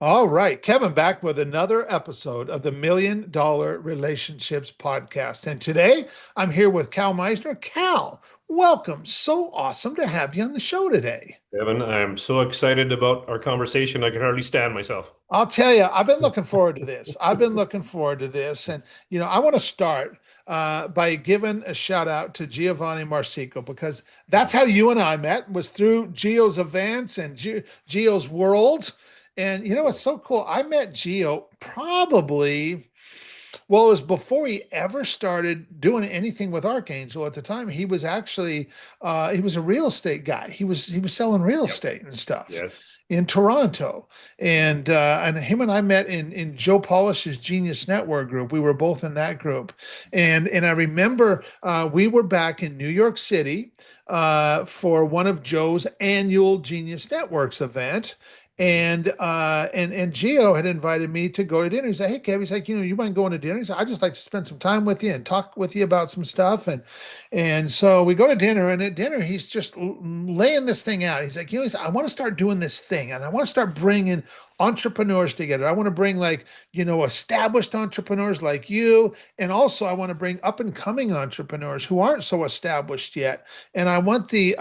All right, Kevin back with another episode of the $1 Million Relationships Podcast. And today I'm here with Cal Misener. Cal, welcome. So awesome to have you on the show today. Evan, I'm so excited about our conversation. I can hardly stand myself. I'll tell you, I've been looking forward to this. I've been looking forward to this. And, I want to start by giving a shout out to Giovanni Marsico because that's how you and I met, was through Gio's events and Gio's worlds. And what's so cool? I met Gio probably, well, it was before he ever started doing anything with Archangel. At the time, he was actually he was a real estate guy. He was selling real Yep. estate and stuff Yes. in Toronto. And him and I met in Joe Polish's Genius Network group. We were both in that group. And I remember we were back in New York City for one of Joe's annual Genius Networks event. And Gio had invited me to go to dinner. He said, "Hey, Kev," he's like, "You mind going to dinner?" He said, "I'd just like to spend some time with you and talk with you about some stuff." And so we go to dinner, and at dinner, he's just laying this thing out. He's like, he said, "I want to start doing this thing, and I want to start bringing entrepreneurs together. I want to bring, like, established entrepreneurs like you, and also I want to bring up and coming entrepreneurs who aren't so established yet. And I want the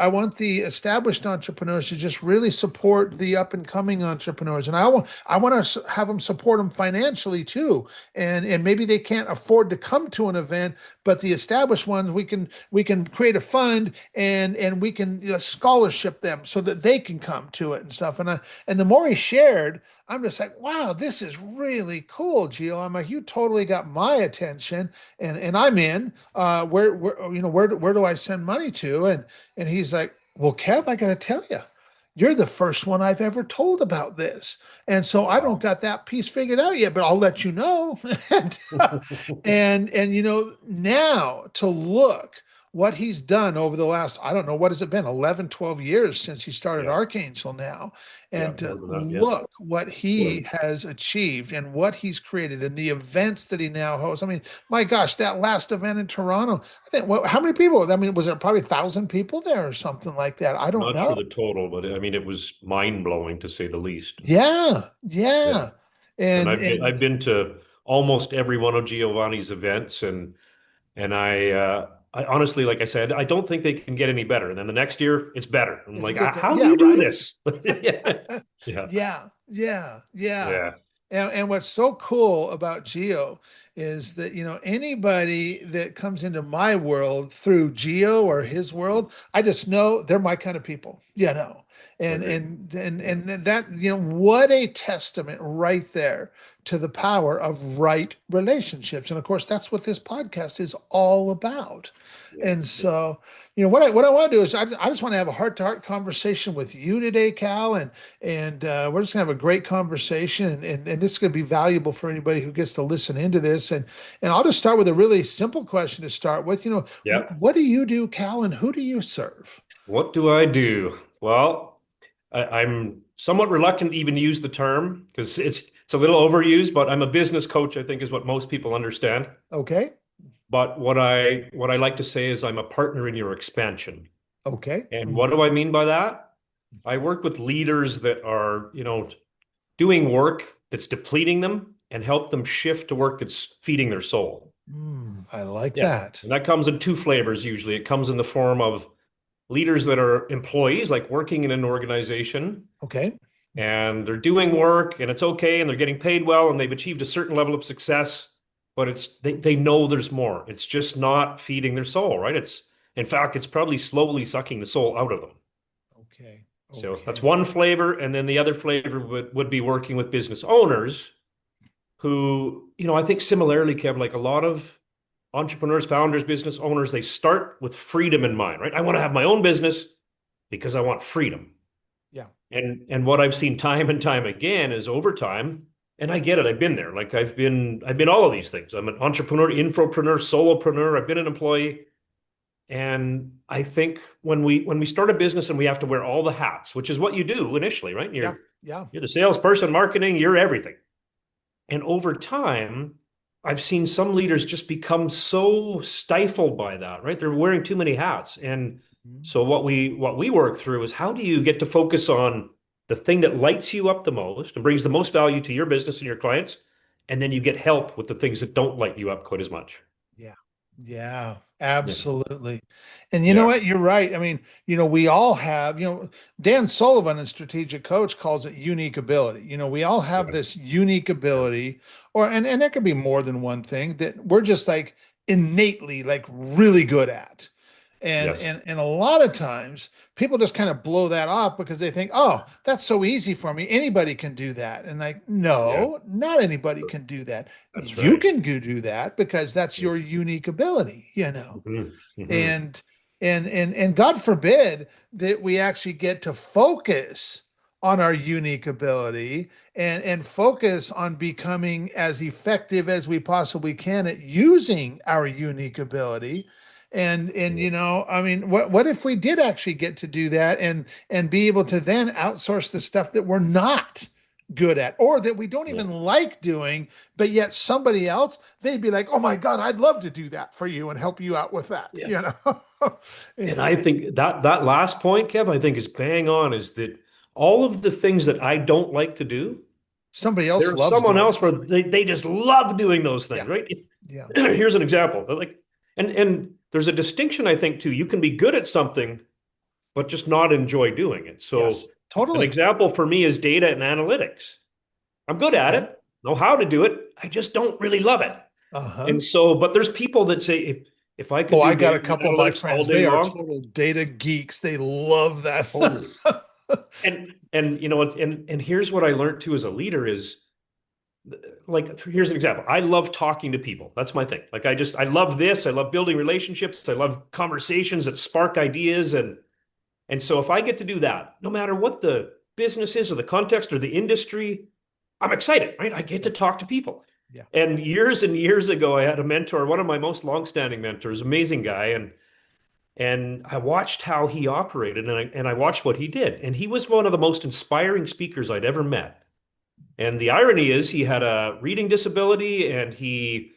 established entrepreneurs to just really support the up and coming entrepreneurs, and I want to have them support them financially too. And maybe they can't afford to come to an event, but the established ones, we can create a fund, and we can, scholarship them so that they can come to it and stuff." And the more he shared, I'm just like, "Wow, this is really cool, Gio." I'm like, "You totally got my attention, and I'm in. Where do I send money to?" And he's like, "Well, Kev, I got to tell you, you're the first one I've ever told about this. And so I don't Wow. got that piece figured out yet, but I'll let you know." and, now to look what he's done over the last, I don't know, what has it been, 11, 12 years since he started Yeah. Archangel now, Yeah. and More to than that. Yeah. look what he has achieved and what he's created and the events that he now hosts. I mean, my gosh, that last event in Toronto, I think, well, how many people? I mean, was there probably 1,000 people there or something like that? I don't Not sure know. the total, but I mean, it was mind blowing to say the least. Yeah, Yeah. yeah. And And I've and been to almost every one of Giovanni's events, and I honestly, like I said, I don't think they can get any better. And then the next year, it's better. I'm it's like, gets How do yeah, you do right. this?" Yeah. Yeah. Yeah, yeah, yeah. Yeah. And what's so cool about Geo is that, anybody that comes into my world through Geo or his world, I just know they're my kind of people. And Agreed. and and Yeah. and that, what a testament right there to the power of right relationships. And of course, that's what this podcast is all about. Yeah. And Yeah. so, what I want to do is I just want to have a heart-to-heart conversation with you today, Cal, and we're just gonna have a great conversation, and this is gonna be valuable for anybody who gets to listen into this. And I'll just start with a really simple question to start with. Yeah. What do you do, Cal, and who do you serve? What do I do? Well, I'm somewhat reluctant to even use the term because it's a little overused, but I'm a business coach, I think is what most people understand. Okay, But what I like to say is I'm a partner in your expansion. okay, And what do I mean by that? I work with leaders that are, doing work that's depleting them and help them shift to work that's feeding their soul. I like Yeah. that. And that comes in two flavors usually. It comes in the form of leaders that are employees, like working in an organization, Okay, and they're doing work and it's okay and they're getting paid well and they've achieved a certain level of success, but they know there's more. It's just not feeding their soul, right? It's in fact, it's probably slowly sucking the soul out of them. okay, So that's okay. one flavor. And then the other flavor would be working with business owners who, I think similarly, Kev, like a lot of entrepreneurs, founders, business owners, they start with freedom in mind, right? I want to have my own business because I want freedom. Yeah. And what I've seen time and time again is over time, and I get it, I've been there. Like I've been all of these things. I'm an entrepreneur, infopreneur, solopreneur, I've been an employee. And I think when we start a business and we have to wear all the hats, which is what you do initially, right? Yeah, You're yeah. you're the salesperson, marketing, you're everything. And over time, I've seen some leaders just become so stifled by that, right? They're wearing too many hats. And Mhm. so what we work through is how do you get to focus on the thing that lights you up the most and brings the most value to your business and your clients, and then you get help with the things that don't light you up quite as much. Yeah. Yeah, Yeah. absolutely. And you know Yeah. what? You're right. I mean, we all have, Dan Sullivan in Strategic Coach calls it unique ability. We all have Yeah. this unique Yeah. ability, and there could be more than one thing that we're just like innately like really good at. And Yes. and a lot of times people just kind of blow that off because they think, oh, that's so easy for me. Anybody can do that. And like, Yeah. no, not anybody can do that. That's You right. can go do that because that's your unique ability. Hmm. Hmm. And and God forbid that we actually get to focus on our unique ability and focus on becoming as effective as we possibly can at using our unique ability. And I mean, what if we did actually get to do that and be able to then outsource the stuff that we're not good at or that we don't Yeah. even like doing, but yet somebody else, they'd be like, oh my God, I'd love to do that for you and help you out with that, Yeah. you know? And I think that last point, Kev, I think is bang on, is that all of the things that I don't like to do, Somebody else there's loves someone doing else it. where they just love doing those Yeah. things, right? Yeah. Here's an example. Like, and there's a distinction, I think, too. You can be good at something, but just not enjoy doing it. Yes. So an Totally. example for me is data and analytics. I'm good at Okay. it, know how to do it. I just don't really love it. Uh-huh. And so, but there's people that say if I could Oh, do I got data a and couple of my analytics all friends. day They are long, total data geeks. They love that. totally. And and here's what I learned too as a leader is, like, here's an example. I love talking to people. That's my thing. Like, I love this. I love building relationships. I love conversations that spark ideas. And so if I get to do that, no matter what the business is or the context or the industry, I'm excited, right? I get Yeah. to talk to people. Yeah. And years ago, I had a mentor, one of my most longstanding mentors, amazing guy, and I watched how he operated, and I watched what he did, and he was one of the most inspiring speakers I'd ever met. And the irony is, he had a reading disability, and he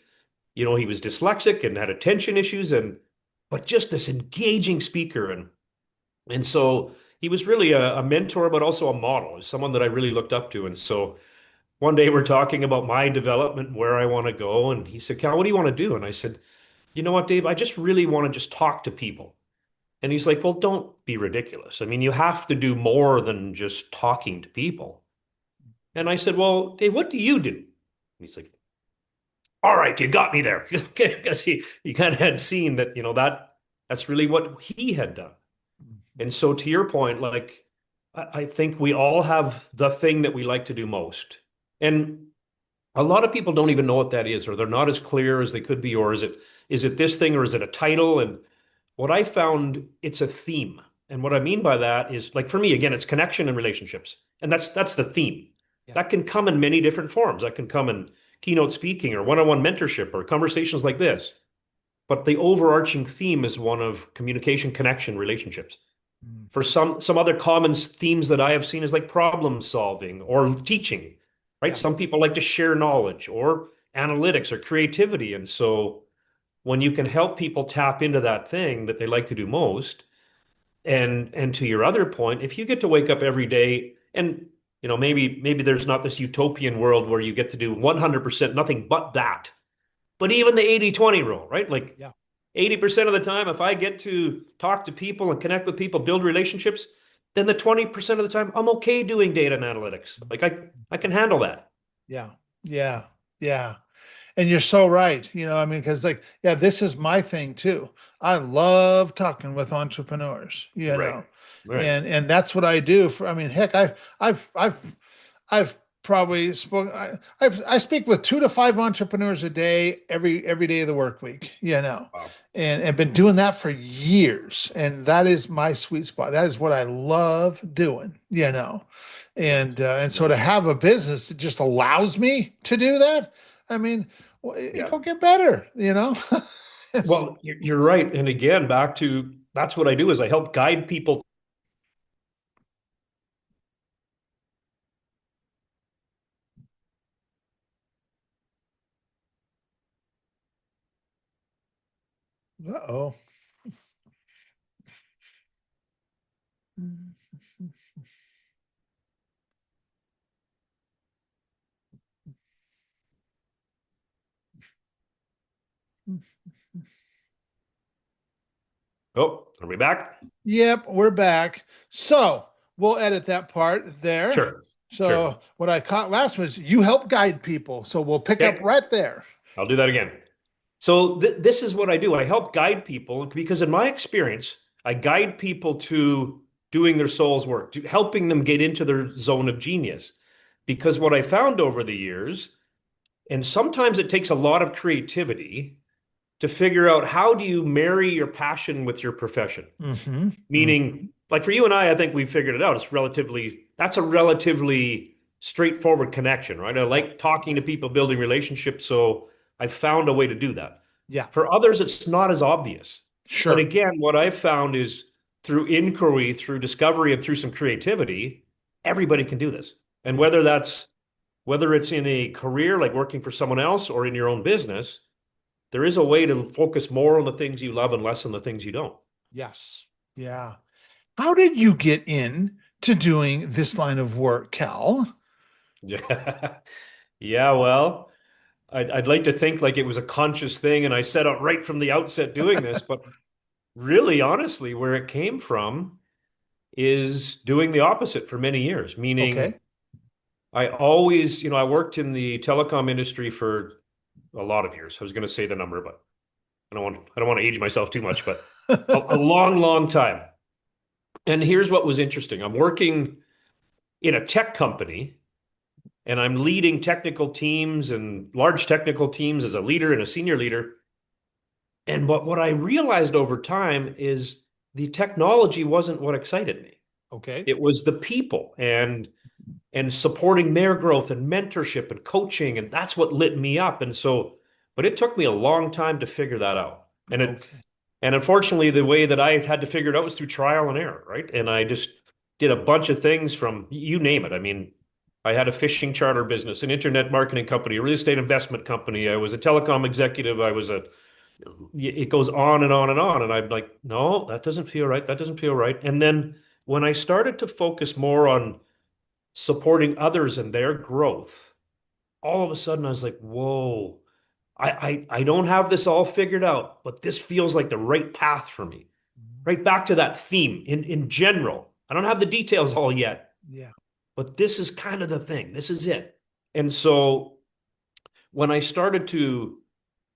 was dyslexic and had attention issues, and but just this engaging speaker, and so he was really a mentor, but also a model, someone that I really looked up to. And so one day we're talking about my development and where I want to go. And he said, Cal, what do you want to do? And I said, you know what, Dave, I just really want to just talk to people. And he's like, well, don't be ridiculous. I mean, you have to do more than just talking to people. And I said, well, Dave, what do you do? And he's like, all right, you got me there. Because he kind of had seen that, that's really what he had done. And so to your point, like, I think we all have the thing that we like to do most. And a lot of people don't even know what that is, or they're not as clear as they could be, or is it this thing, or is it a title? And what I found, it's a theme. And what I mean by that is, like, for me, again, it's connection and relationships. And that's the theme. Yeah. That can come in many different forms. That can come in keynote speaking or one-on-one mentorship or conversations like this. But the overarching theme is one of communication, connection, relationships. Mm. For some other common themes that I have seen is like problem solving or teaching, right? Yeah. Some people like to share knowledge or analytics or creativity. And so when you can help people tap into that thing that they like to do most, and to your other point, if you get to wake up every day and maybe there's not this utopian world where you get to do 100% nothing but that, but even the 80-20 rule, right? Like Yeah. 80% of the time, if I get to talk to people and connect with people, build relationships, then the 20% of the time, I'm okay doing data and analytics. Like I can handle that. Yeah. Yeah. Yeah. And you're so right. I mean, because like, yeah, this is my thing too. I love talking with entrepreneurs, Right. Right. and that's what I do for, I mean, heck, I've probably spoken, I speak with 2 to 5 entrepreneurs a day, every day of the work week, Wow. and been doing that for years. And that is my sweet spot. That is what I love doing. And so Yeah. to have a business that just allows me to do that, I mean, well, it Yeah. don't get better. It's, Well, you're right. And again, back to that's what I do is I help guide people. uh-oh. Oh, are we back? Yep, we're back. So we'll edit that part there. Sure. Sure. So what I caught last was you help guide people. So we'll pick up Okay. right there. I'll do that again. So this is what I do. I help guide people because in my experience, I guide people to doing their soul's work, to helping them get into their zone of genius. Because what I found over the years, and sometimes it takes a lot of creativity to figure out how do you marry your passion with your profession. Mm-hmm. Mm-hmm. Meaning, like for you and I think we figured it out. That's a relatively straightforward connection, right? I Yep. like talking to people, building relationships. So I found a way to do that. Yeah. For others, it's not as obvious. But Sure. again, what I've found is through inquiry, through discovery, and through some creativity, everybody can do this. And Yeah. whether it's in a career like working for someone else or in your own business, there is a way to focus more on the things you love and less on the things you don't. Yes. Yeah. How did you get in to doing this line of work, Cal? Yeah. Yeah, well, I'd like to think like it was a conscious thing and I set out right from the outset doing this, but really, honestly, where it came from is doing the opposite for many years, meaning Okay. I always, I worked in the telecom industry for a lot of years. I was going to say the number, but I don't want to age myself too much, but a long, long time. And here's what was interesting. I'm working in a tech company and I'm leading technical teams and large technical teams as a leader and a senior leader. And what I realized over time is the technology wasn't what excited me. Okay. It was the people and supporting their growth and mentorship and coaching, and that's what lit me up. And so, but it took me a long time to figure that out. Okay. And unfortunately, the way that I had to figure it out was through trial and error, right? And I just did a bunch of things from you name it. I mean, I had a fishing charter business, an internet marketing company, a real estate investment company. I was a telecom executive. It goes on and on and on. And I'm like, no, that doesn't feel right. That doesn't feel right. And then when I started to focus more on supporting others and their growth, all of a sudden I was like, whoa, I don't have this all figured out, but this feels like the right path for me. Right back to that theme in general. I don't have the details all yet, Yeah. but this is kind of the thing. This is it. And so when I started to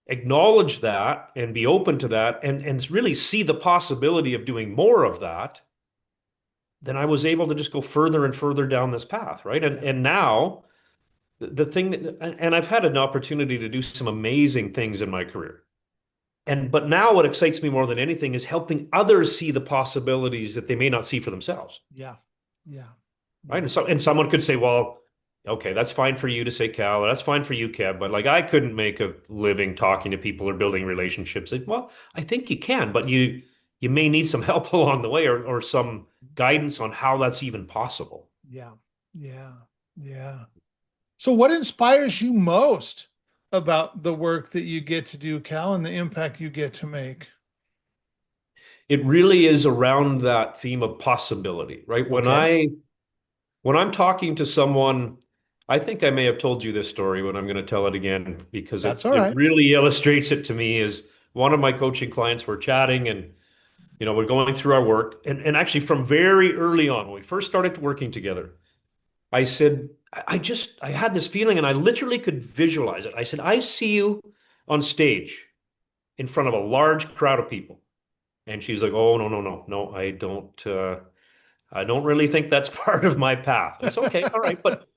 acknowledge that and be open to that and really see the possibility of doing more of that, then I was able to just go further and further down this path, right? Yeah. And now the thing and I've had an opportunity to do some amazing things in my career. But now what excites me more than anything is helping others see the possibilities that they may not see for themselves. Yeah. Yeah. Right. Yeah. And someone could say, well, okay, that's fine for you to say, Cal, or that's fine for you, Kev, but like I couldn't make a living talking to people or building relationships. Like, well, I think you can, but you may need some help along the way or some guidance on how that's even possible. Yeah. Yeah. Yeah. So what inspires you most about the work that you get to do, Cal, and the impact you get to make? It really is around that theme of possibility, right? Okay. When I'm talking to someone, I think I may have told you this story, but I'm going to tell it again because That's it all it right. really illustrates it to me. Is one of my coaching clients, we're chatting and we're going through our work. And actually from very early on, when we first started working together, I said, I had this feeling and I literally could visualize it. I said, I see you on stage in front of a large crowd of people. And she's like, oh, no, no, no, no, I don't really think that's part of my path. It's okay. All right. But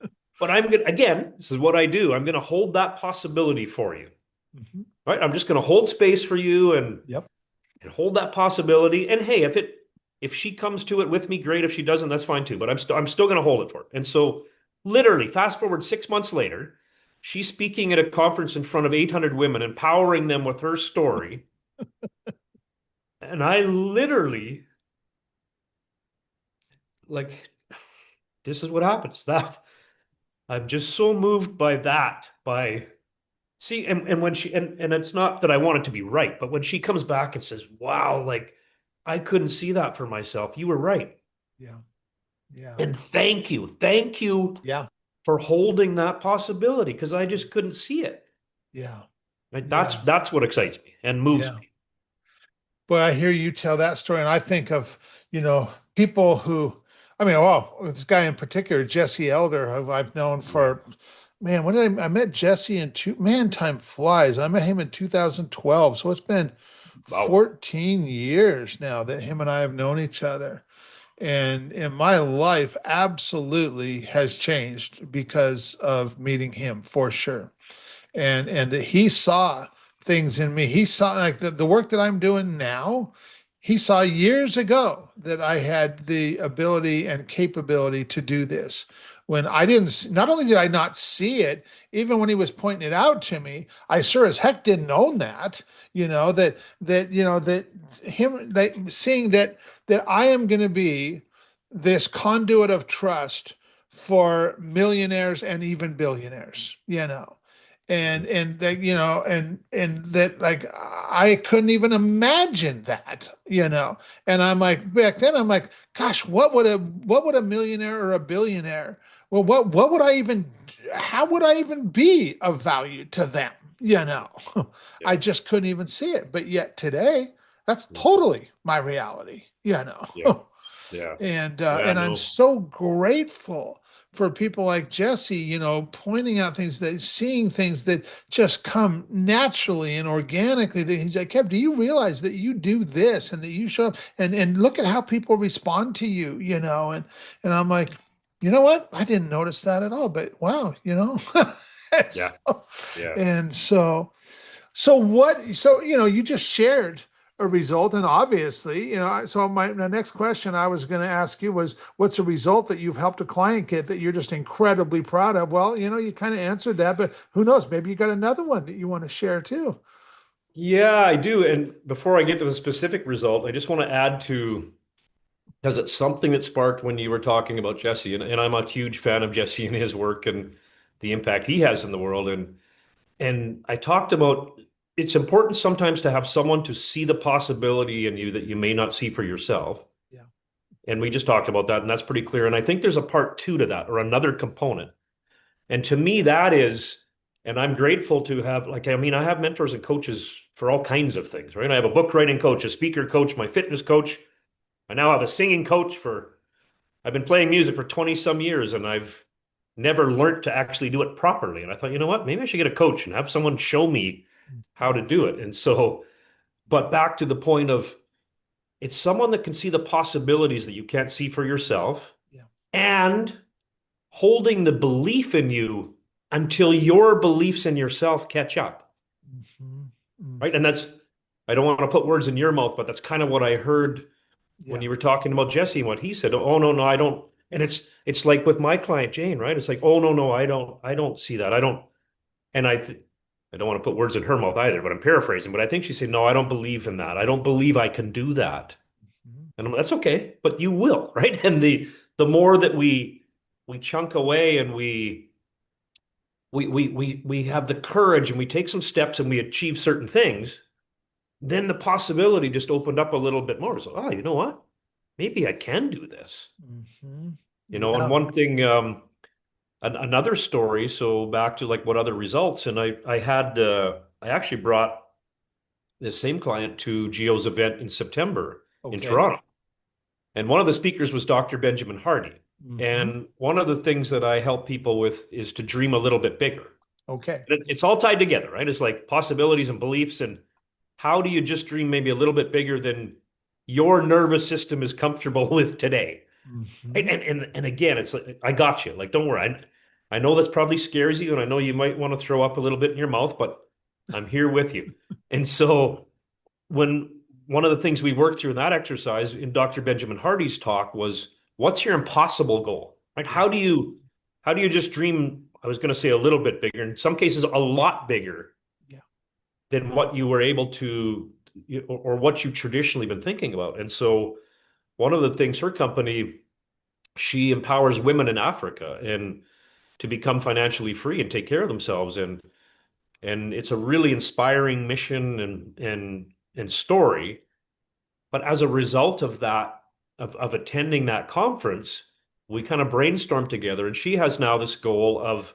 I'm going to, again, this is what I do. I'm going to hold that possibility for you. Mhm. Right. I'm just going to hold space for you Yep. and hold that possibility. And hey, if she comes to it with me, great. If she doesn't, that's fine too. But I'm still going to hold it for her. And so literally fast forward 6 months later, she's speaking at a conference in front of 800 women, empowering them with her story. And I literally like, this is what happens. That I'm just so moved by that, by see, and when and it's not that I want it to be right, but when she comes back and says, wow, like I couldn't see that for myself. You were right. Yeah. Yeah. And thank you. Thank you Yeah. for holding that possibility because I just couldn't see it. Yeah. Right? Yeah. That's what excites me and moves Yeah. me. Well, I hear you tell that story, and I think of, people who, I mean, well, this guy in particular, Jesse Elder, who I've known Yeah. for, man, I met Jesse man, time flies. I met him in 2012. So it's been Wow. 14 years now that him and I have known each other. And my life absolutely has changed because of meeting him, for sure. And that he saw things in me. He saw, like, the work that I'm doing now. He saw years ago that I had the ability and capability to do this. When I didn't, not only did I not see it, even when he was pointing it out to me, I sure as heck didn't own that. That him, like, seeing that I am going to be this conduit of trust for millionaires and even billionaires. And that, and that, like, I couldn't even imagine that. And I'm like, back then I'm like, gosh, what would a millionaire or a billionaire, well, what would I even, how would I even be of value to them? I Yeah. just couldn't even see it, but yet today that's Mhm. totally my reality. Yeah. Yeah. Yeah. And I'm No. so grateful for people like Jesse, pointing out things, that seeing things that just come naturally and organically. That he's like, Kev, do you realize that you do this and that you show up, and look at how people respond to you. And I'm like, you know what? I didn't. That at all, but wow. Yeah. So- Yeah. and so you just shared a result, and obviously, so my next question I was going to ask you was, what's a result that you've helped a client get that you're just incredibly proud of? Well, you kind of answered that, but who knows, maybe you got another one that you want to share too. Yeah, I do. And before I get to the specific result, I just want to add to, because it's something that sparked when you were talking about Jesse, and I'm a huge fan of Jesse and his work and the impact he has in the world. And I talked about it's important sometimes to have someone to see the possibility in you that you may not see for yourself. Yeah. And we just talked about that, and that's pretty clear. And I think there's a part two to that, or another component. And to me, that is, and I'm grateful to have, like, I mean, I have mentors and coaches for all kinds of things, right? I have a book writing coach, a speaker coach, my fitness coach. I now have a singing coach I've been playing music for 20 some years, and I've never learned to actually do it properly. And I thought, you know what? Maybe I should get a coach and have someone show me how to do it. And so, but back to the point of, it's someone that can see the possibilities that you can't see for yourself, Yeah. and holding the belief in you until your beliefs in yourself catch up. Mhm. Right. And Mhm. that's, I don't want to put words in your mouth, but that's kind of what I heard when Yeah. you were talking about Jesse and what he said. Oh, no, no, I don't. And it's like with my client Jane, right? It's like, oh, no, no, I don't see that. I don't. And I don't want to put words in her mouth either, but I'm paraphrasing. But I think she said, no, I don't believe in that. I don't believe I can do that. Mhm. And that's okay, but you will, right? And the more that we chunk away and we have the courage and we take some steps and we achieve certain things, then the possibility just opened up a little bit more. So, oh, you know what? Maybe I can do this. Mhm. And Yeah. one thing, another story. So back to like what other results, and I actually brought this same client to Geo's event in September in Okay. Toronto, and one of the speakers was Dr. Benjamin Hardy. Hmm. And one of the things that I help people with is to dream a little bit bigger. Okay. It's all tied together, right? It's like possibilities and beliefs, and how do you just dream maybe a little bit bigger than your nervous system is comfortable with today? Right? Hmm. And again, it's like, I got you. Like, don't worry. I know this probably scares you, and I know you might want to throw up a little bit in your mouth, but I'm here with you. And so when one of the things we worked through in that exercise in Dr. Benjamin Hardy's talk was, what's your impossible goal? Right? Yeah. How do you just dream? I was going to say a little bit bigger, in some cases, a lot bigger Yeah. than what you were able to, or what you've traditionally been thinking about. And so one of the things her company, she empowers women in Africa and to become financially free and take care of themselves. And it's a really inspiring mission and story. But as a result of that, of attending that conference, we kind of brainstormed together, and she has now this goal of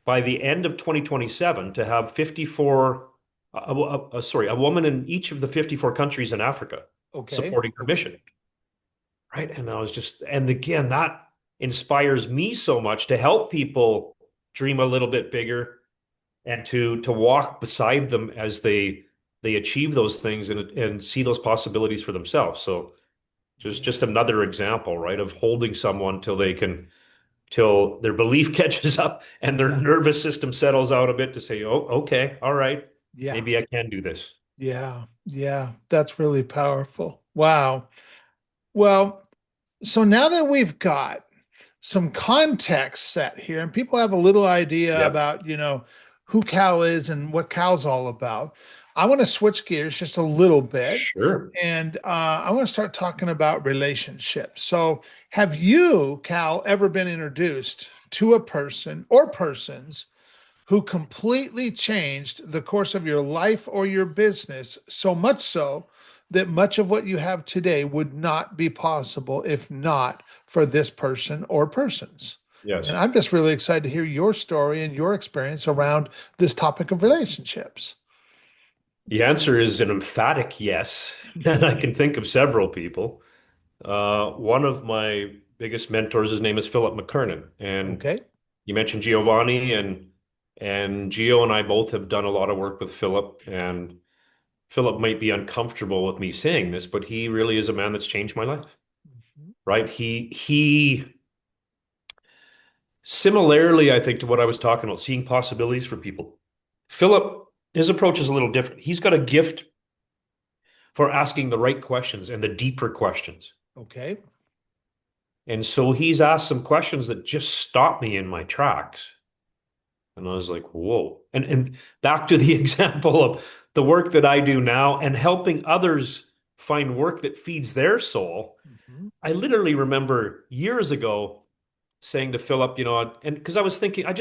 by the end of 2027 to have 54 sorry, a woman in each of the 54 countries in Africa Okay. supporting her mission, right? And I was just, and again, that inspires me so much to help people dream a little bit bigger and to walk beside them as they achieve those things and see those possibilities for themselves. So just another example, right, of holding someone till their belief catches up and their Yeah. nervous system settles out a bit to say, oh, okay, all right, Yeah. maybe I can do this. Yeah. Yeah. That's really powerful. Wow. Well, so now that we've got some context set here and people have a little idea Yep. about, who Cal is and what Cal's all about, I want to switch gears just a little bit. Sure. And I want to start talking about relationships. So, have you, Cal, ever been introduced to a person or persons who completely changed the course of your life or your business, so much so that much of what you have today would not be possible if not for this person or persons? And Yes. I'm just really excited to hear your story and your experience around this topic of relationships. The answer is an emphatic yes. And I can think of several people. One of my biggest mentors, his name is Philip McKernan. And Okay. you mentioned Giovanni, and Gio and I both have done a lot of work with Philip. And Philip might be uncomfortable with me saying this, but he really is a man that's changed my life, Mhm. right? He similarly, I think, to what I was talking about, seeing possibilities for people. Philip, his approach is a little different. He's got a gift for asking the right questions and the deeper questions. Okay. And so he's asked some questions that just stopped me in my tracks. And I was like, whoa. And back to the example of the work that I do now and helping others find work that feeds their soul. Mhm. I literally remember years ago saying to Philip, and because I was thinking, I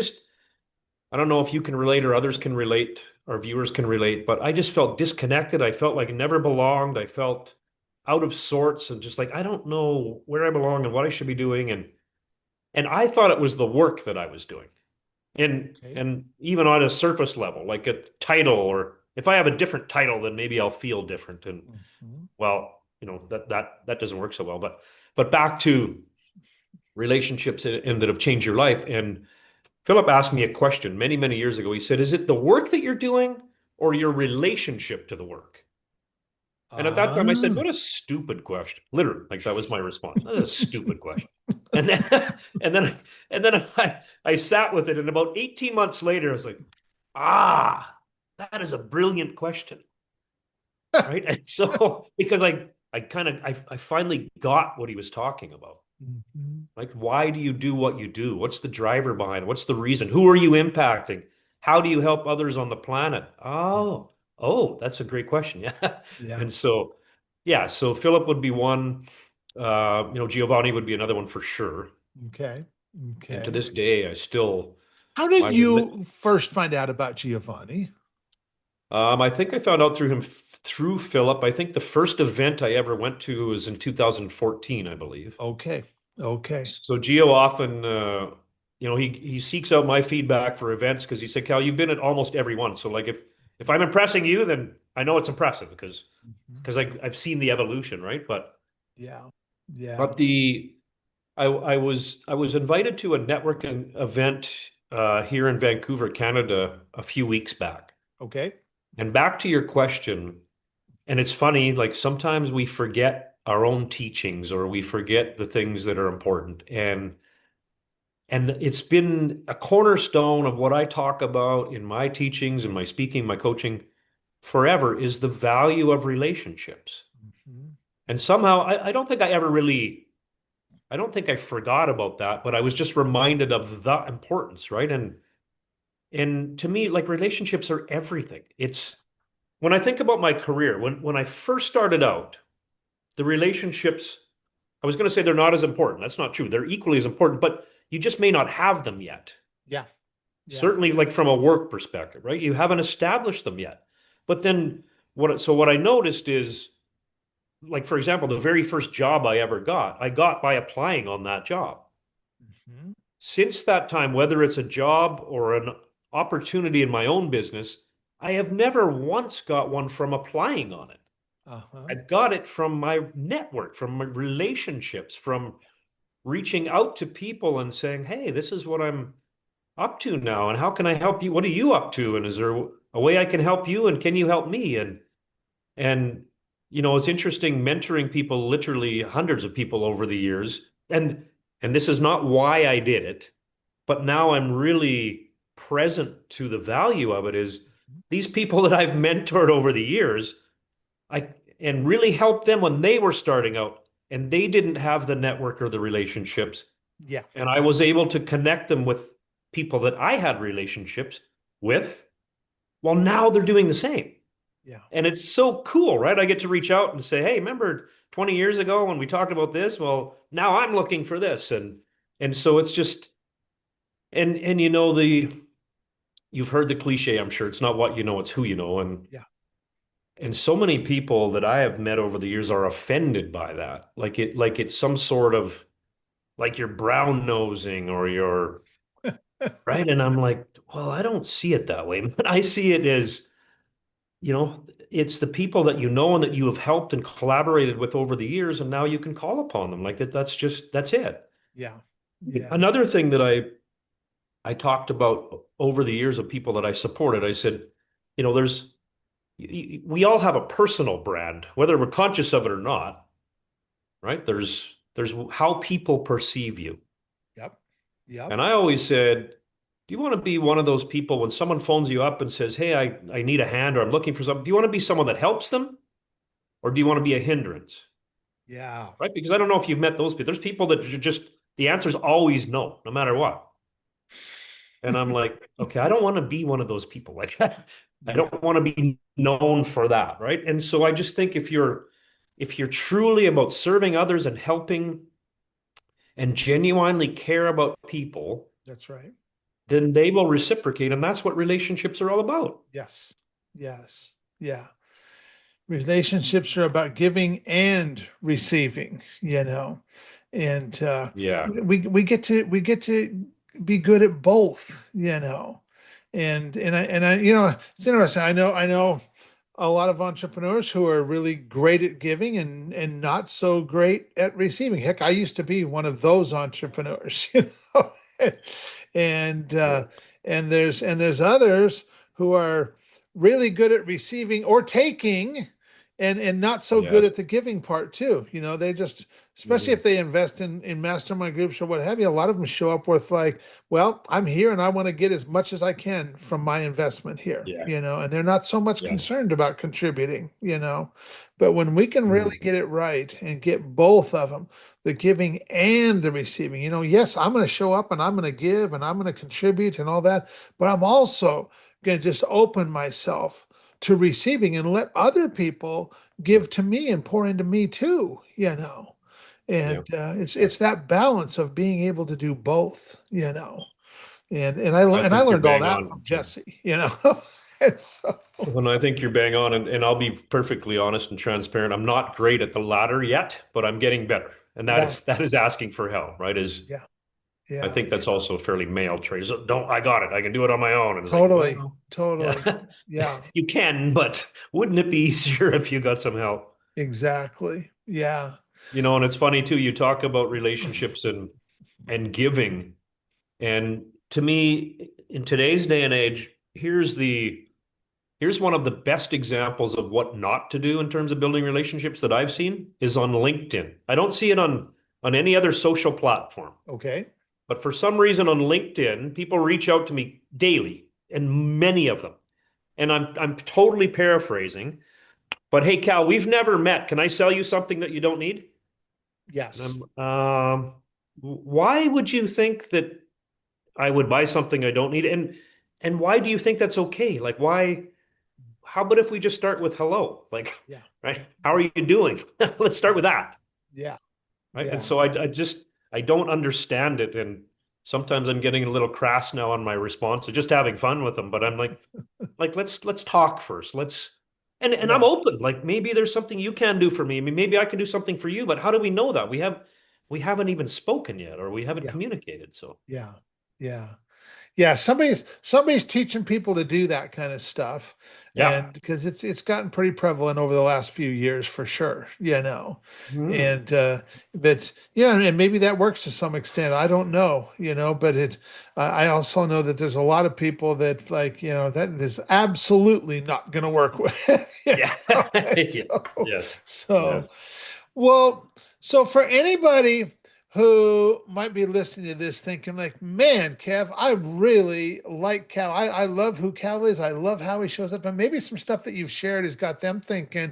don't know if you can relate or others can relate or viewers can relate, but I just felt disconnected. I felt like I never belonged. I felt out of sorts and just like I don't know where I belong and what I should be doing. And I thought it was the work that I was doing. Okay. And even on a surface level, like a title, or if I have a different title, then maybe I'll feel different. And Mhm. well, that doesn't work so well. But back to relationships and that have changed your life. And Philip asked me a question many, many years ago. He said, is it the work that you're doing or your relationship to the work? And at that time I said, Ah. what a stupid question. Literally, like that was my response. That's a stupid question. And then and then I sat with it. And about 18 months later, I was like, that is a brilliant question. Right. And so because I finally got what he was talking about. Mhm. Like, why do you do what you do? What's the driver behind it? What's the reason? Who are you impacting? How do you help others on the planet? Oh, that's a great question. Yeah. Yeah. And so, yeah, so Philip would be one. Giovanni would be another one for sure. Okay. And to Okay. this day, I still, How did my, you first find out about Giovanni? I think I found out through him through Philip. I think the first event I ever went to was in 2014, I believe. Okay. Okay. So Gio often, he seeks out my feedback for events because he said, "Cal, you've been at almost every one. So like if I'm impressing you, then I know it's impressive because Mhm. I've seen the evolution, right?" Yeah. Yeah. But the I was invited to a networking event here in Vancouver, Canada, a few weeks back. Okay. And back to your question, and it's funny, like sometimes we forget our own teachings or we forget the things that are important. And it's been a cornerstone of what I talk about in my teachings and my speaking, my coaching forever is the value of relationships. Mhm. And somehow I don't think I don't think I forgot about that, but I was just reminded of the importance, right? And to me, like relationships are everything. It's when I think about my career, when I first started out, the relationships, I was going to say they're not as important. That's not true. They're equally as important, but you just may not have them yet. Yeah. Yeah. Certainly like from a work perspective, right? You haven't established them yet. But then what I noticed is like for example, the very first job I got by applying on that job. Mhm. Since that time, whether it's a job or an opportunity in my own business, I have never once got one from applying on it. Uh-huh. I've got it from my network, from my relationships, from reaching out to people and saying, hey, this is what I'm up to now. And how can I help you? What are you up to? And is there a way I can help you? And can you help me? And it's interesting mentoring people, literally hundreds of people over the years. And this is not why I did it, but now I'm really present to the value of it is these people that I've mentored over the years, I and really helped them when they were starting out and they didn't have the network or the relationships. Yeah. And I was able to connect them with people that I had relationships with. Well, now they're doing the same. Yeah. And it's so cool, right? I get to reach out and say, hey, remember 20 years ago when we talked about this? Well, now I'm looking for this. And so it's just and you've heard the cliche, I'm sure. It's not what you know, it's who you know. Yeah. And so many people that I have met over the years are offended by that. Like it's some sort of like you're brown nosing or you're right. And I'm like, well, I don't see it that way. I see it as, it's the people that you know and that you have helped and collaborated with over the years, and now you can call upon them like that. That's it. Yeah. Yeah. Another thing that I talked about over the years of people that I supported, I said, there's we all have a personal brand, whether we're conscious of it or not, right? There's how people perceive you. Yep. Yep. And I always said, do you want to be one of those people when someone phones you up and says, hey, I need a hand or I'm looking for something? Do you want to be someone that helps them or do you want to be a hindrance? Yeah. Right? Because I don't know if you've met those people. There's people that just, the answer is always no, no matter what. And I'm like, okay, I don't want to be one of those people. Like, I Yeah. don't want to be known for that, right? And so I just think if you're truly about serving others and helping and genuinely care about people, That's right. then they will reciprocate, and that's what relationships are all about. Yes. Yes. Yeah. Relationships are about giving and receiving, and Yeah, we get to be good at both, and it's interesting. I know a lot of entrepreneurs who are really great at giving and not so great at receiving. Heck, I used to be one of those entrepreneurs, and yeah, there's others who are really good at receiving or taking and not so good yes. at the giving part too. They just, especially if Mhm. they invest in mastermind groups or what have you, a lot of them show up with like, well, I'm here and I want to get as much as I can from my investment here, Yeah, and they're not so much yeah. concerned about contributing. But when we can really Mhm. get it right and get both of them, the giving and the receiving, yes, I'm going to show up and I'm going to give and I'm going to contribute and all that, but I'm also going to just open myself to receiving and let other people give to me and pour into me too. And Yeah, yeah. it's that balance of being able to do both. And I I think you're learned all bang that from on. Yeah. Jesse. And so And I think you're bang on, and I'll be perfectly honest and transparent. I'm not great at the latter yet, but I'm getting better. And that yeah, is that is asking for help, right? Is yeah, I yeah, think that's also a fairly male trait. So don't I got it. I can do it on my own. And it's like, totally, well, totally, yeah, yeah, you can, but wouldn't it be easier if you got some help? exactly, yeah, And it's funny too, you talk about relationships and giving. And to me, in today's day and age, here's one of the best examples of what not to do in terms of building relationships that I've seen is on LinkedIn. I don't see it on any other social platform. okay, But for some reason on LinkedIn, people reach out to me daily, and many of them. And I'm totally paraphrasing, but hey, Cal, we've never met. Can I sell you something that you don't need? yes, And why would you think that I would buy something I don't need? And why do you think that's okay? Like, why? How about if we just start with hello? Like, yeah, right? How are you doing? Let's start with that. yeah, Right. And yeah, so I don't understand it. And sometimes I'm getting a little crass now on my response of just having fun with them. But I'm like, let's talk first. And I'm yeah, open. Like maybe there's something you can do for me. I mean, maybe I can do something for you, but how do we know that? We haven't even spoken yet or we haven't yeah, communicated. So yeah, yeah. Yeah, somebody's teaching people to do that kind of stuff, Yeah. and because it's gotten pretty prevalent over the last few years for sure, Mhm. and but yeah, and maybe that works to some extent. I don't know, but I also know that there's a lot of people that like that is absolutely not going to work with, Yeah. and Yeah. Yes. Yes. so well, so for anybody who might be listening to this thinking like, man, Kev, I really like Cal. I love who Cal is. I love how he shows up. And maybe some stuff that you've shared has got them thinking,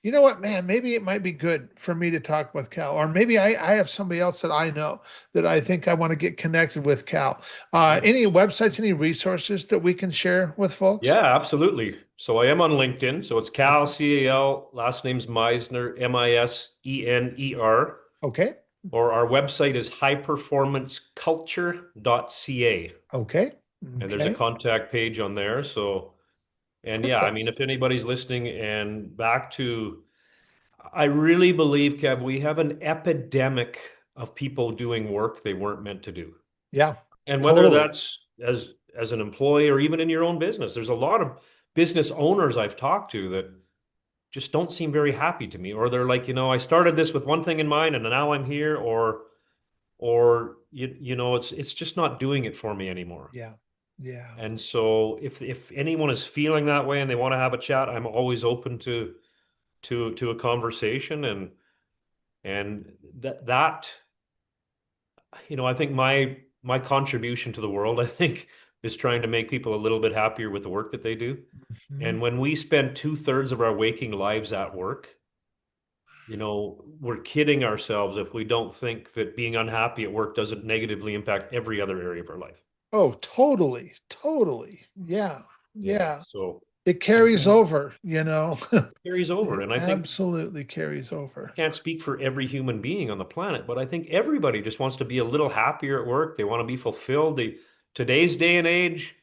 you know what, man, maybe it might be good for me to talk with Cal. Or maybe I have somebody else that I know that I think I want to get connected with Cal. Yeah. Any websites, any resources that we can share with folks? Yeah, absolutely. So I am on LinkedIn. So it's Cal, Okay. C-A-L, last name's Meisner, Misener. Okay. Or our website is highperformanceculture.ca. Okay. And there's a Okay. contact page on there. So, and yeah, I mean, Perfect. if anybody's listening and back to, I really believe, Kev, we have an epidemic of people doing work they weren't meant to do. Yeah, And whether totally. that's as an employee or even in your own business, there's a lot of business owners I've talked to that just don't seem very happy to me, or they're like, I started this with one thing in mind and now I'm here, or it's just not doing it for me anymore. Yeah. Yeah. And so if anyone is feeling that way and they want to have a chat, I'm always open to a conversation, and I think my contribution to the world, I think, is trying to make people a little bit happier with the work that they do. Mhm. And when we spend 2/3 of our waking lives at work, we're kidding ourselves if we don't think that being unhappy at work doesn't negatively impact every other area of our life. Oh, totally. Totally. Yeah. Yeah. Yeah. So It carries and over. it carries over. It And I think absolutely carries I over. can't speak for every human being on the planet, but I think everybody just wants to be a little happier at work. They want to be fulfilled. Today's day and age,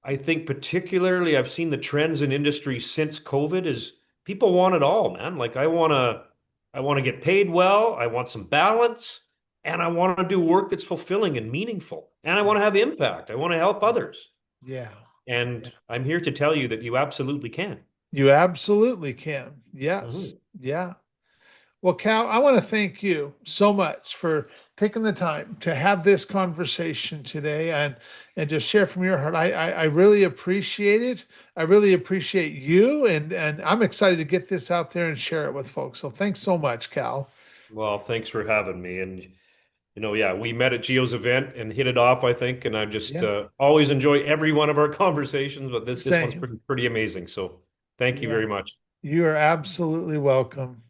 I think particularly I've seen the trends in industry since COVID is people want it all, man. Like I want to get paid well, I want some balance, and I want to do work that's fulfilling and meaningful. And I want to have impact. I want to help others. Yeah. Yeah. And I'm here to tell you that you absolutely can. You absolutely can. Yes. Mhm. Yeah. Well, Cal, I want to thank you so much for taking the time to have this conversation today and just share from your heart. I really appreciate it. I really appreciate you, and I'm excited to get this out there and share it with folks. So thanks so much, Cal. Well, thanks for having me. And yeah, we met at Gio's event and hit it off, I think. And I just Yeah. always enjoy every one of our conversations, but this one's Same. pretty amazing. So thank you Yeah. very much. You are absolutely welcome.